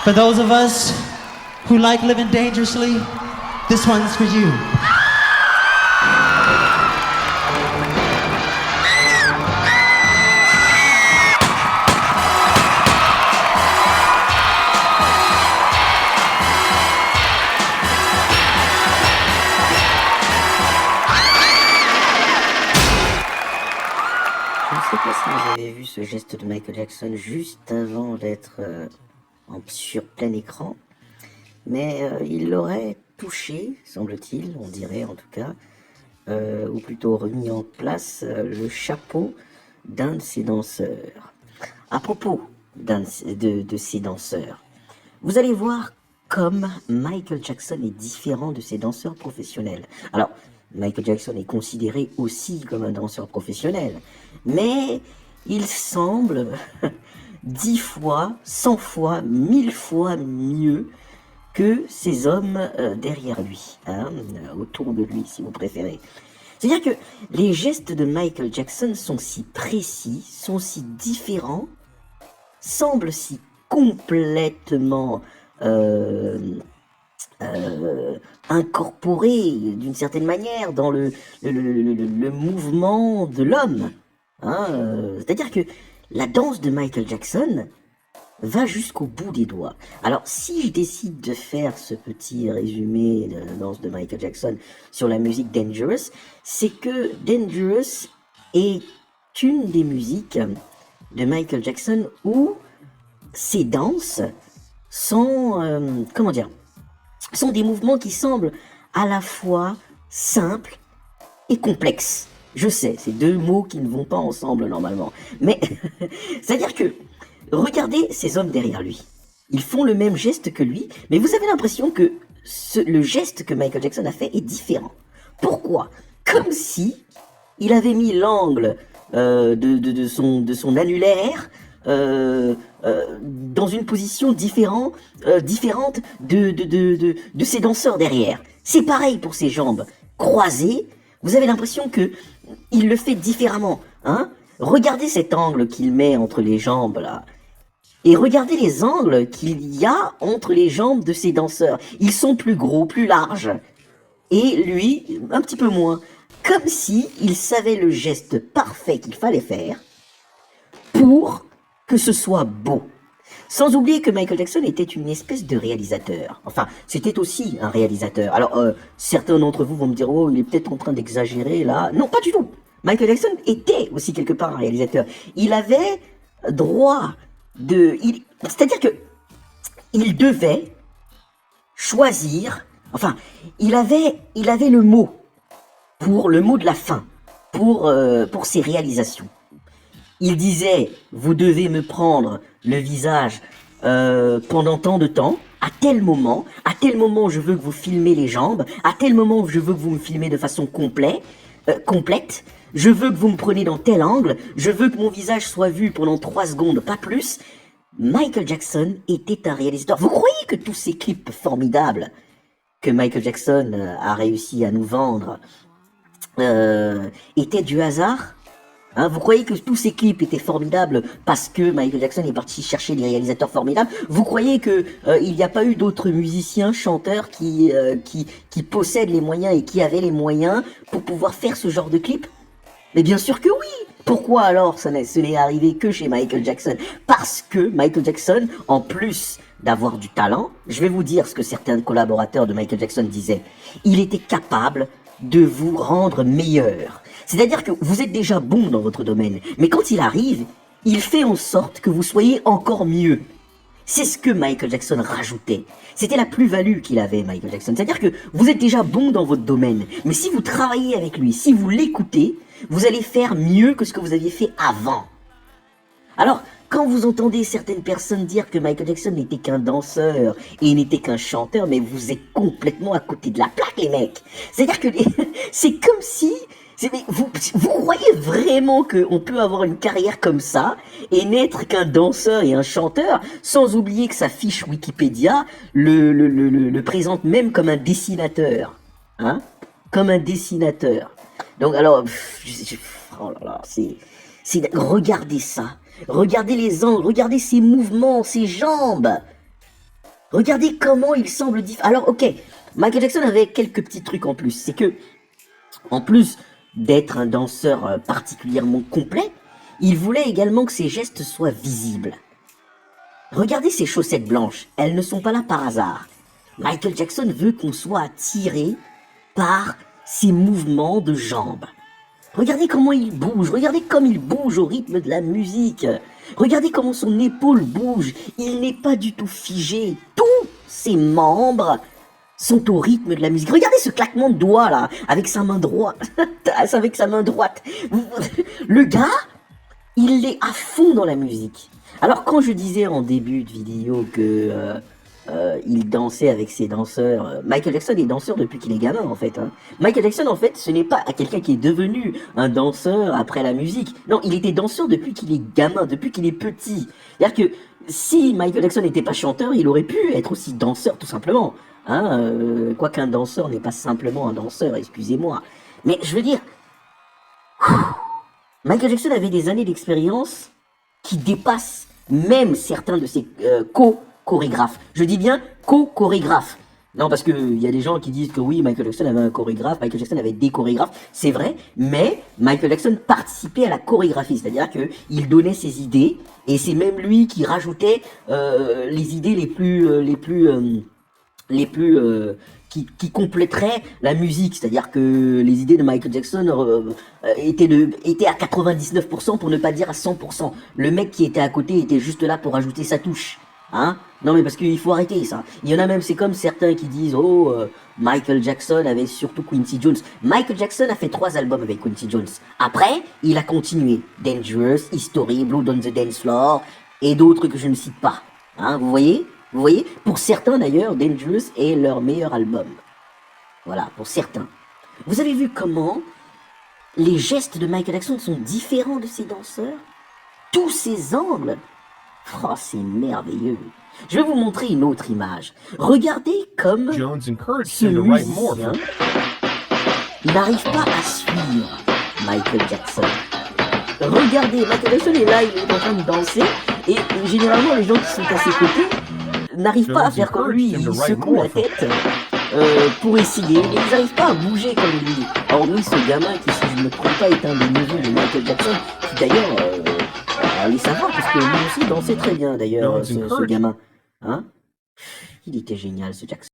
For those of us who like living dangerously, this one's for you. Je ne sais pas si vous avez vu ce geste de Michael Jackson juste avant d'être sur plein écran, mais il l'aurait touché, semble-t-il, on dirait en tout cas, ou plutôt remis en place le chapeau d'un de ses danseurs. À propos de ces danseurs, vous allez voir comme Michael Jackson est différent de ses danseurs professionnels. Alors, Michael Jackson est considéré aussi comme un danseur professionnel, mais il semble 10 fois, 100 fois, 1000 fois mieux que ces hommes derrière lui, autour de lui si vous préférez. C'est-à-dire que les gestes de Michael Jackson sont si précis, sont si différents, semblent si complètement incorporé d'une certaine manière dans le mouvement de l'homme. C'est-à-dire que la danse de Michael Jackson va jusqu'au bout des doigts. Alors, si je décide de faire ce petit résumé de la danse de Michael Jackson sur la musique Dangerous, c'est que Dangerous est une des musiques de Michael Jackson où ces danses sont, sont des mouvements qui semblent à la fois simples et complexes. Je sais, c'est deux mots qui ne vont pas ensemble normalement. Mais, c'est-à-dire que, regardez ces hommes derrière lui. Ils font le même geste que lui, mais vous avez l'impression que le geste que Michael Jackson a fait est différent. Pourquoi ? Comme si il avait mis l'angle de son annulaire dans une position différente de ses danseurs derrière. C'est pareil pour ses jambes croisées. Vous avez l'impression que il le fait différemment. Regardez cet angle qu'il met entre les jambes là. Et regardez les angles qu'il y a entre les jambes de ses danseurs. Ils sont plus gros, plus larges. Et lui, un petit peu moins. Comme si il savait le geste parfait qu'il fallait faire pour que ce soit beau. Sans oublier que Michael Jackson était une espèce de réalisateur. Enfin, c'était aussi un réalisateur. Alors, certains d'entre vous vont me dire, oh, il est peut-être en train d'exagérer là. Non, pas du tout. Michael Jackson était aussi quelque part un réalisateur. Il avait droit c'est-à-dire que il devait choisir, enfin, il avait le mot de la fin, pour ses réalisations. Il disait, vous devez me prendre le visage pendant tant de temps, à tel moment je veux que vous filmez les jambes, à tel moment je veux que vous me filmez de façon complète, je veux que vous me preniez dans tel angle, je veux que mon visage soit vu pendant 3 secondes, pas plus. Michael Jackson était un réalisateur. Vous croyez que tous ces clips formidables que Michael Jackson a réussi à nous vendre étaient du hasard ? Vous croyez que tous ces clips étaient formidables parce que Michael Jackson est parti chercher des réalisateurs formidables ? Vous croyez que il n'y a pas eu d'autres musiciens, chanteurs qui possèdent les moyens et qui avaient les moyens pour pouvoir faire ce genre de clip ? Mais bien sûr que oui. Pourquoi alors ce n'est arrivé que chez Michael Jackson ? Parce que Michael Jackson, en plus d'avoir du talent, je vais vous dire ce que certains collaborateurs de Michael Jackson disaient. Il était capable de vous rendre meilleur. C'est-à-dire que vous êtes déjà bon dans votre domaine, mais quand il arrive, il fait en sorte que vous soyez encore mieux. C'est ce que Michael Jackson rajoutait. C'était la plus-value qu'il avait, Michael Jackson. C'est-à-dire que vous êtes déjà bon dans votre domaine, mais si vous travaillez avec lui, si vous l'écoutez, vous allez faire mieux que ce que vous aviez fait avant. Alors, quand vous entendez certaines personnes dire que Michael Jackson n'était qu'un danseur et n'était qu'un chanteur, mais vous êtes complètement à côté de la plaque, les mecs. C'est-à-dire que c'est comme si... Vous croyez vraiment qu'on peut avoir une carrière comme ça et n'être qu'un danseur et un chanteur, sans oublier que sa fiche Wikipédia le présente même comme un dessinateur, comme un dessinateur. Donc alors, oh là là, regardez ça, regardez les angles, regardez ses mouvements, ses jambes. Regardez comment il semble différent. Alors, ok, Michael Jackson avait quelques petits trucs en plus. C'est que, en plus d'être un danseur particulièrement complet, il voulait également que ses gestes soient visibles. Regardez ces chaussettes blanches, elles ne sont pas là par hasard. Michael Jackson veut qu'on soit attiré par ses mouvements de jambes. Regardez comment il bouge, regardez comme il bouge au rythme de la musique. Regardez comment son épaule bouge, il n'est pas du tout figé. Tous ses membres sont au rythme de la musique. Regardez ce claquement de doigts là, avec sa main droite. Avec sa main droite. Le gars, il est à fond dans la musique. Alors quand je disais en début de vidéo que il dansait avec ses danseurs, Michael Jackson est danseur depuis qu'il est gamin en fait. Michael Jackson en fait ce n'est pas quelqu'un qui est devenu un danseur après la musique. Non, il était danseur depuis qu'il est gamin, depuis qu'il est petit. C'est-à-dire que si Michael Jackson n'était pas chanteur, il aurait pu être aussi danseur tout simplement. Quoique un danseur n'est pas simplement un danseur, excusez-moi. Mais je veux dire, Michael Jackson avait des années d'expérience qui dépassent même certains de ses chorégraphes. Je dis bien chorégraphes. Non, parce que il y a des gens qui disent que oui, Michael Jackson avait un chorégraphe, Michael Jackson avait des chorégraphes, c'est vrai, mais Michael Jackson participait à la chorégraphie, c'est-à-dire que il donnait ses idées, et c'est même lui qui rajoutait les idées qui compléteraient la musique, c'est-à-dire que les idées de Michael Jackson étaient à 99% pour ne pas dire à 100%. Le mec qui était à côté était juste là pour ajouter sa touche. Non mais parce qu'il faut arrêter ça. Il y en a même, c'est comme certains qui disent Michael Jackson avait surtout Quincy Jones. Michael Jackson a fait 3 albums avec Quincy Jones. Après, il a continué. Dangerous, History, Blood on the Dance Floor et d'autres que je ne cite pas. Vous voyez? Vous voyez? Pour certains d'ailleurs, Dangerous est leur meilleur album. Voilà, pour certains. Vous avez vu comment les gestes de Michael Jackson sont différents de ses danseurs? Tous ces angles. Oh, c'est merveilleux. Je vais vous montrer une autre image. Regardez comme ce musicien n'arrive pas à suivre Michael Jackson. Regardez, Michael Jackson est là, il est en train de danser, et généralement les gens qui sont à ses côtés n'arrivent pas à faire comme lui, ils secouent la tête pour essayer, mais ils n'arrivent pas à bouger comme lui. Hormis ce gamin qui, si je ne me trompe pas, est un des neveux de Michael Jackson, qui d'ailleurs... allez savoir, parce que lui aussi dansait très bien d'ailleurs, ce gamin. Il était génial ce Jackson.